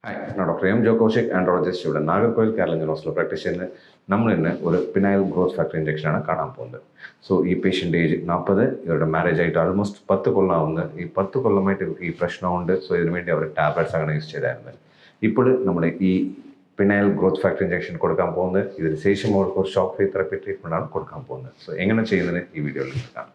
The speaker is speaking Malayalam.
ഹായ്, ഞാൻ ഡോക്ടർ എം ജോ കൗശിക്, ആൻഡ്രോളജിസ്റ്റ്. ഇവിടെ നാഗർകോവിൽ കേരള യൂണിവേഴ്സിറ്റിയിൽ പ്രാക്ടീസ് ചെയ്യുന്നത്. നമ്മൾ ഇന്ന് ഒരു പിനൈൽ ഗ്രോത്ത് ഫാക്ടർ ഇഞ്ചക്ഷനാണ് കാണാൻ പോകുന്നത്. സോ ഈ പേഷ്യൻ്റ് ഏജ് 40, ഇവരുടെ മാരേജ് ആയിട്ട് ആൾമോസ്റ്റ് 10 കൊല്ലമാവുന്നത്. ഈ 10 കൊല്ലമായിട്ട് ഇവർക്ക് ഈ പ്രശ്നമുണ്ട്. സോ ഇതിനു വേണ്ടി അവർ ടാബ്ലറ്റ്സ് ആണ് യൂസ് ചെയ്തായിരുന്നത്. ഇപ്പോൾ നമ്മുടെ ഈ പിനൈൽ ഗ്രോത്ത് ഫാക്ടർ ഇഞ്ചക്ഷൻ കൊടുക്കാൻ പോകുന്നത്. ഇതിന് ശേഷം അവർക്ക് ഒരു ഷോക്ക് ഫ്രീ തെറപ്പി ട്രീറ്റ്മെൻറ്റാണ് കൊടുക്കാൻ പോകുന്നത്. സോ എങ്ങനെ ചെയ്യുന്നതിന് ഈ വീഡിയോയിൽ കാണാം.